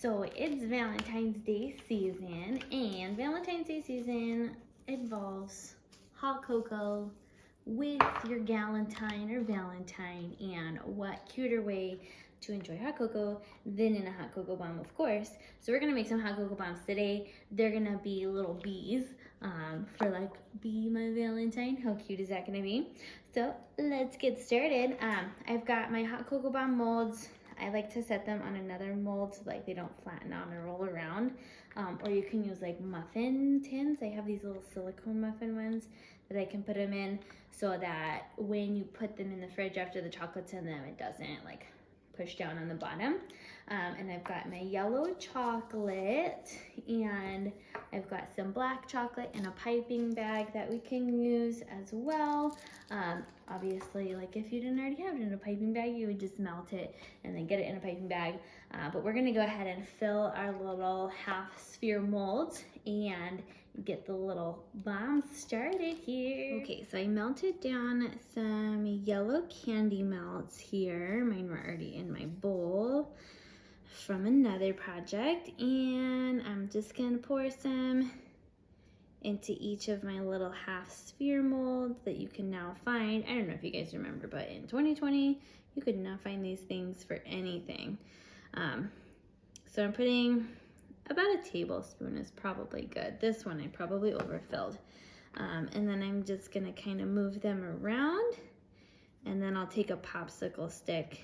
So it's Valentine's Day season, and Valentine's Day season involves hot cocoa with your galentine or Valentine, and what cuter way to enjoy hot cocoa than in a hot cocoa bomb, of course. So we're gonna make some hot cocoa bombs today. They're gonna be little bees for like, be my Valentine. How cute is that gonna be? So let's get started. I've got my hot cocoa bomb molds. I like to set them on another mold so like they don't flatten out and roll around. Or you can use like muffin tins. I have these little silicone muffin ones that I can put them in so that when you put them in the fridge after the chocolate's in them, it doesn't like push down on the bottom. And I've got my yellow chocolate, and I've got some black chocolate in a piping bag that we can use as well. Obviously, like if you didn't already have it in a piping bag, you would just melt it and then get it in a piping bag. But we're gonna go ahead and fill our little half sphere molds and get the little bomb started here. Okay, so I melted down some yellow candy melts here. Mine were already in my bowl from another project, and I'm just gonna pour some into each of my little half sphere molds that you can now find. I don't know if you guys remember, but in 2020, you could not find these things for anything. So I'm putting about a tablespoon is probably good. This one I probably overfilled. And then I'm just gonna kind of move them around, and then I'll take a popsicle stick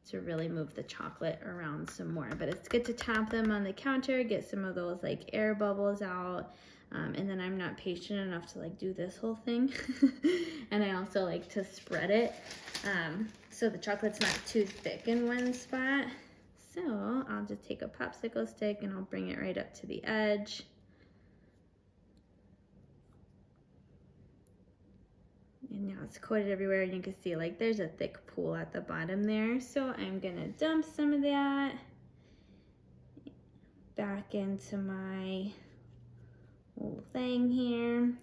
to really move the chocolate around some more. But it's good to tap them on the counter, get some of those like air bubbles out. And then I'm not patient enough to like do this whole thing. And I also like to spread it so the chocolate's not too thick in one spot. So I'll just take a popsicle stick and I'll bring it right up to the edge. And now it's coated everywhere, and you can see like there's a thick pool at the bottom there. So I'm gonna dump some of that back into my little thing here.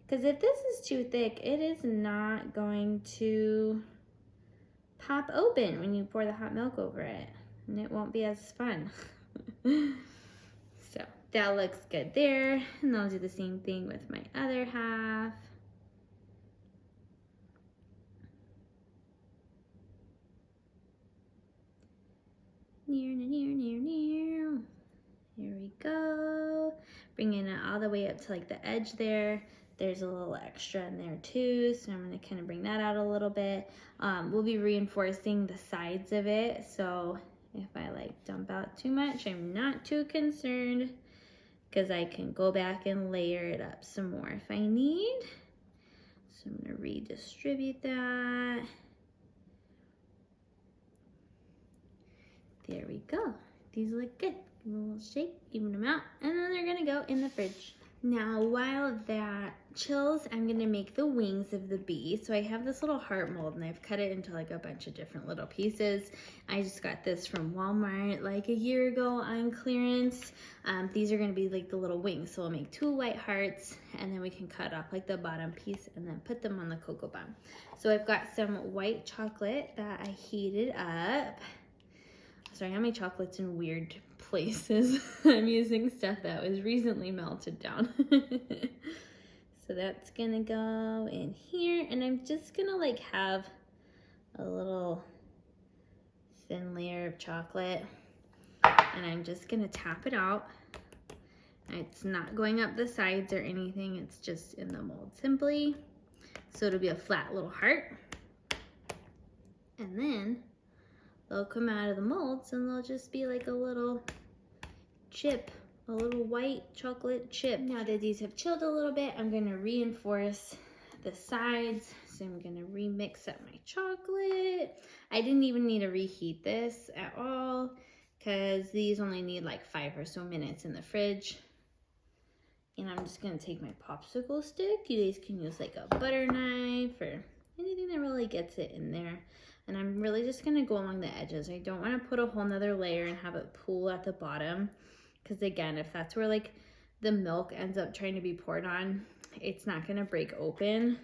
Because if this is too thick, it is not going to pop open when you pour the hot milk over it, and it won't be as fun. So that looks good there, and I'll do the same thing with my other half. Near. Here we go. Bringing it all the way up to like the edge there. There's a little extra in there too, so I'm gonna kind of bring that out a little bit. We'll be reinforcing the sides of it, so if I like dump out too much, I'm not too concerned because I can go back and layer it up some more if I need. So I'm gonna redistribute that. There we go. These look good. Give them a little shake, even them out, and then they're gonna go in the fridge. Now, while that chills, I'm gonna make the wings of the bee. So I have this little heart mold, and I've cut it into like a bunch of different little pieces. I just got this from Walmart like a year ago on clearance. These are gonna be like the little wings. So I'll make 2 white hearts, and then we can cut off like the bottom piece and then put them on the cocoa bomb. So I've got some white chocolate that I heated up. Sorry, I have my chocolates in weird places. I'm using stuff that was recently melted down. So that's gonna go in here, and I'm just gonna like have a little thin layer of chocolate, and I'm just gonna tap it out. It's not going up the sides or anything, it's just in the mold simply. So it'll be a flat little heart. And then they'll come out of the molds and they'll just be like a little chip, a little white chocolate chip. Now that these have chilled a little bit, I'm gonna reinforce the sides. So I'm gonna remix up my chocolate. I didn't even need to reheat this at all because these only need like 5 or so minutes in the fridge. And I'm just gonna take my popsicle stick. You guys can use like a butter knife or anything that really gets it in there. And I'm really just gonna go along the edges. I don't wanna put a whole nother layer and have it pool at the bottom. Because again, if that's where like the milk ends up trying to be poured on, it's not gonna break open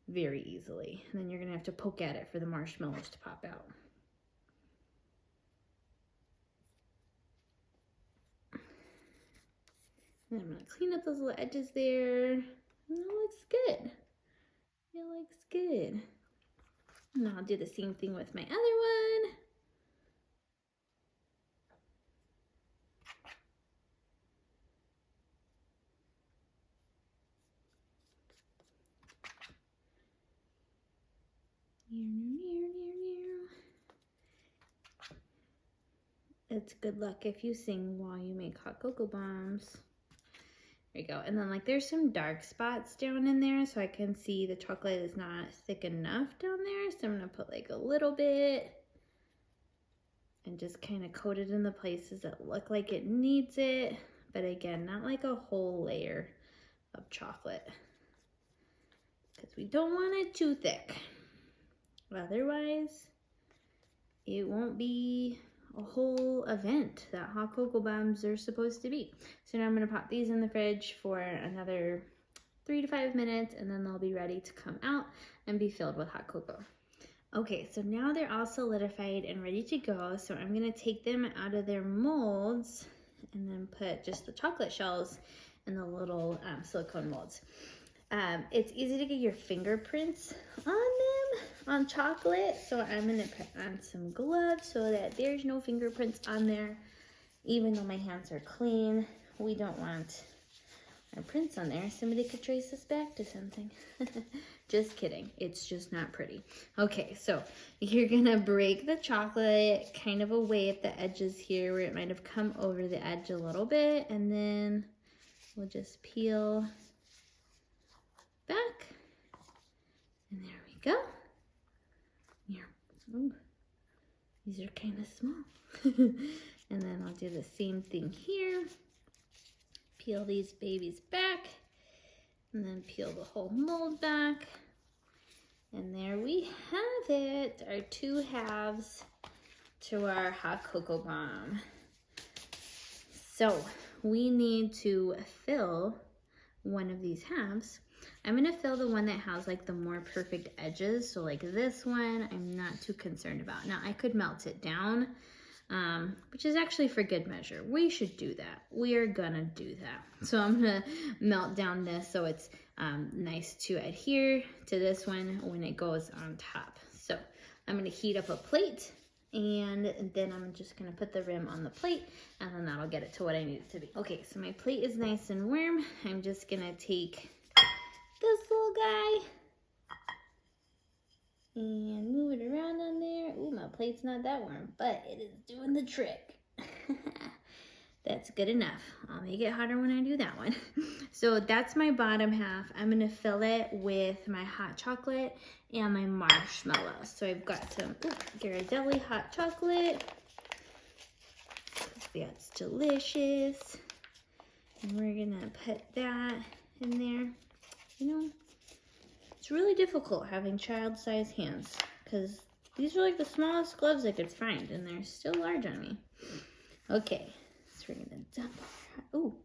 very easily. And then you're gonna have to poke at it for the marshmallows to pop out. And I'm gonna clean up those little edges there. And that looks good. It looks good. And I'll do the same thing with my other one. It's good luck if you sing while you make hot cocoa bombs. There you go. And then like there's some dark spots down in there, so I can see the chocolate is not thick enough down there. So I'm gonna put like a little bit and just kind of coat it in the places that look like it needs it. But again, not like a whole layer of chocolate, because we don't want it too thick. Otherwise, it won't be a whole event that hot cocoa bombs are supposed to be. So now I'm gonna pop these in the fridge for another 3 to 5 minutes, and then they'll be ready to come out and be filled with hot cocoa. Okay, so now they're all solidified and ready to go. So I'm gonna take them out of their molds and then put just the chocolate shells in the little silicone molds. It's easy to get your fingerprints on them, on chocolate. So I'm gonna put on some gloves so that there's no fingerprints on there. Even though my hands are clean, we don't want our prints on there. Somebody could trace us back to something. Just kidding. It's just not pretty. Okay, so you're gonna break the chocolate kind of away at the edges here where it might have come over the edge a little bit, and then we'll just peel back. And there we go. Here. Ooh, these are kind of small. And then I'll do the same thing here. Peel these babies back, and then peel the whole mold back. And there we have it, our 2 halves to our hot cocoa bomb. So we need to fill one of these halves. I'm gonna fill the one that has like the more perfect edges. So like this one, I'm not too concerned about. Now I could melt it down, which is actually for good measure. We should do that. We are gonna do that. So I'm gonna melt down this so it's nice to adhere to this one when it goes on top. So I'm gonna heat up a plate, and then I'm just gonna put the rim on the plate, and then that'll get it to what I need it to be. Okay, so my plate is nice and warm. I'm just gonna take this little guy and move it around on there. Ooh, my plate's not that warm, but it is doing the trick. That's good enough. I'll make it hotter when I do that one. So that's my bottom half. I'm gonna fill it with my hot chocolate and my marshmallows. So I've got some Ghirardelli hot chocolate. That's delicious. And we're gonna put that in there. You know, it's really difficult having child-sized hands because these are like the smallest gloves I could find, and they're still large on me. Okay, so we're gonna dump our, ooh,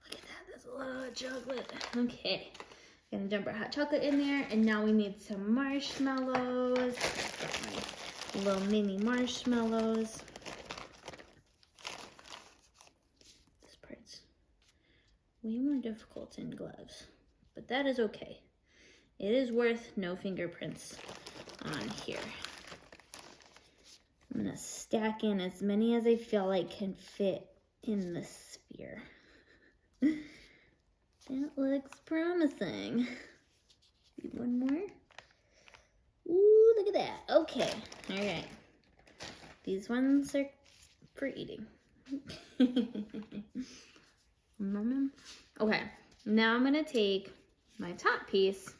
look at that, that's a lot of chocolate. Okay, gonna dump our hot chocolate in there, and now we need some marshmallows. Got my little mini marshmallows. This part's way more difficult in gloves, but that is okay. It is worth no fingerprints on here. I'm gonna stack in as many as I feel like can fit in the sphere. That looks promising. Need one more. Ooh, look at that. Okay, all right. These ones are for eating. Okay, now I'm gonna take my top piece,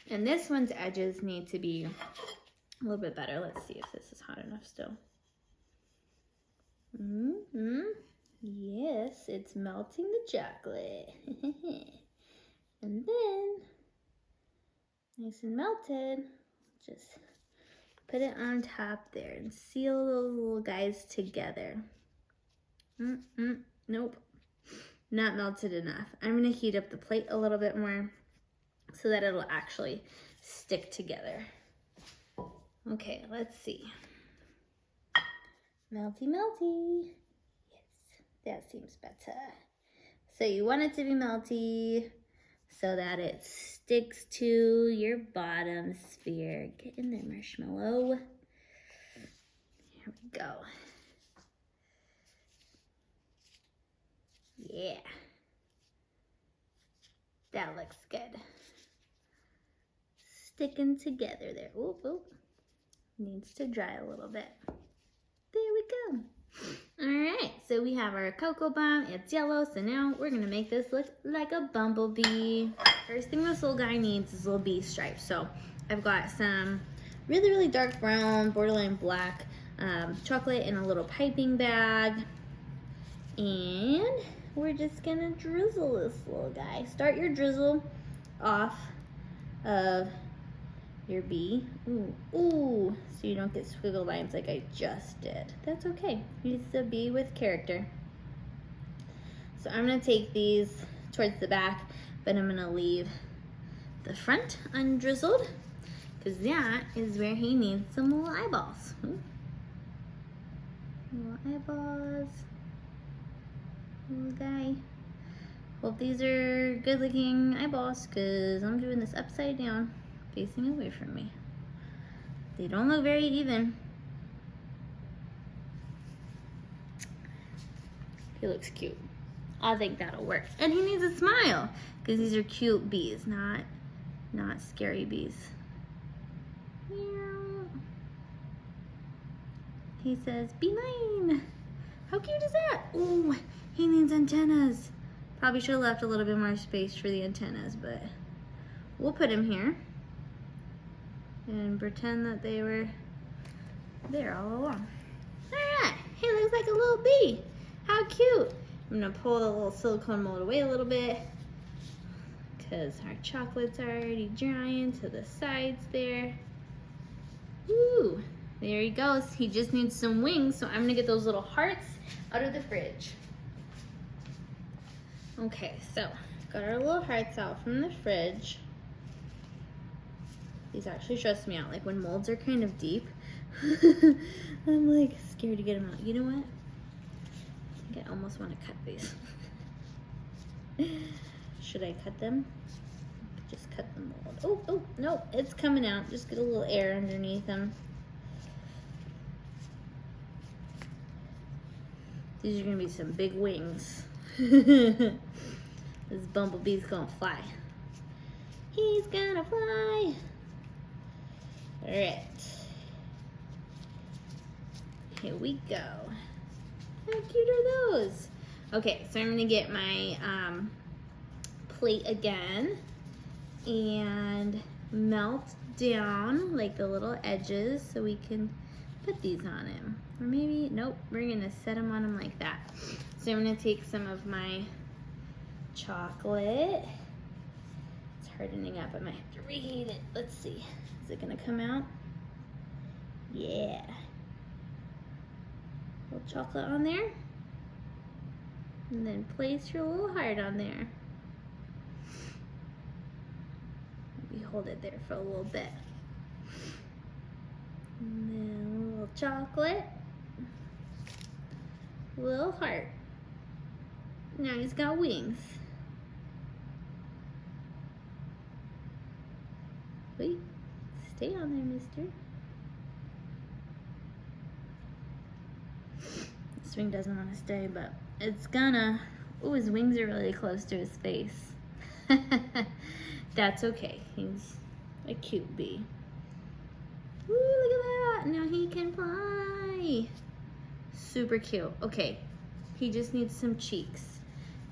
and this one's edges need to be a little bit better. Let's see if this is hot enough still. Yes, it's melting the chocolate. And then, nice and melted, just put it on top there and seal those little guys together. Nope, not melted enough. I'm gonna heat up the plate a little bit more so that it'll actually stick together. Okay, let's see. Melty, melty. Yes, that seems better. So you want it to be melty so that it sticks to your bottom sphere. Get in there, marshmallow. Here we go. Yeah. That looks good. Sticking together there. Oop, oop. Needs to dry a little bit. There we go. All right, so we have our cocoa bomb. It's yellow, so now we're gonna make this look like a bumblebee. First thing this little guy needs is little bee stripes. So I've got some really, really dark brown, borderline black chocolate in a little piping bag. And we're just gonna drizzle this little guy. Start your drizzle off of your bee. Ooh, so you don't get squiggle lines like I just did. That's okay. He's a bee with character. So I'm gonna take these towards the back, but I'm gonna leave the front undrizzled because that is where he needs some little eyeballs. Little eyeballs. Little guy. Hope these are good looking eyeballs because I'm doing this upside down, facing away from me. They don't look very even. He looks cute. I think that'll work. And he needs a smile because these are cute bees, not scary bees. Meow. He says, "Be mine." How cute is that? Oh, he needs antennas. Probably should have left a little bit more space for the antennas, but we'll put him here and pretend that they were there all along. All right, he looks like a little bee. How cute. I'm gonna pull the little silicone mold away a little bit because our chocolate's already drying to the sides there. Woo, there he goes. He just needs some wings, so I'm gonna get those little hearts out of the fridge. Okay, so got our little hearts out from the fridge. These actually stress me out. Like when molds are kind of deep, I'm like scared to get them out. You know what? I think I almost want to cut these. Should I cut them? Just cut the mold. Oh, no, it's coming out. Just get a little air underneath them. These are gonna be some big wings. This bumblebee's gonna fly. He's gonna fly. All right. Here we go. How cute are those? Okay, so I'm gonna get my plate again and melt down like the little edges so we can put these on him. Or maybe, nope, we're gonna set them on him like that. So I'm gonna take some of my chocolate. It's hardening up, I might have to reheat it. Let's see, is it gonna come out? Yeah. A little chocolate on there. And then place your little heart on there. Maybe hold it there for a little bit. And then a little chocolate. Little heart. Now he's got wings. Wait, stay on there, mister. This wing doesn't want to stay, but it's gonna. Oh, his wings are really close to his face. That's okay. He's a cute bee. Ooh, look at that. Now he can fly. Super cute. Okay, he just needs some cheeks.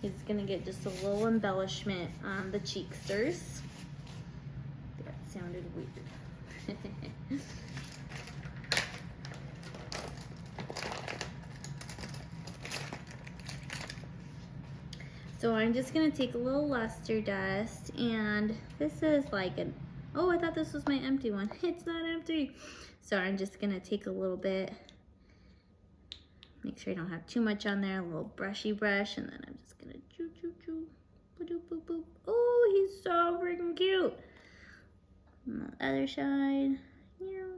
He's gonna get just a little embellishment on the cheeksters. That sounded weird. So I'm just gonna take a little luster dust, and this is like an, oh, I thought this was my empty one. It's not empty. So I'm just gonna take a little bit, make sure I don't have too much on there, a little brushy brush, and then I'm just gonna choo choo choo, boop boop boop. Oh, he's so freaking cute. On the other side, yeah,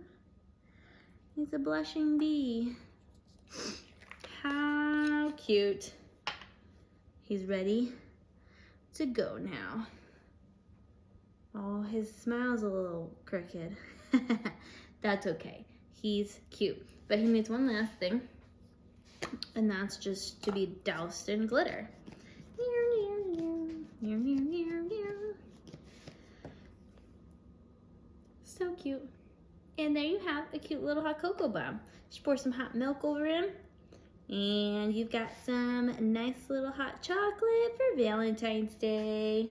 he's a blushing bee. How cute. He's ready to go now. Oh, his smile's a little crooked. That's okay. He's cute. But he needs one last thing, and that's just to be doused in glitter. So cute. And there you have a cute little hot cocoa bomb. Just pour some hot milk over him, and you've got some nice little hot chocolate for Valentine's Day.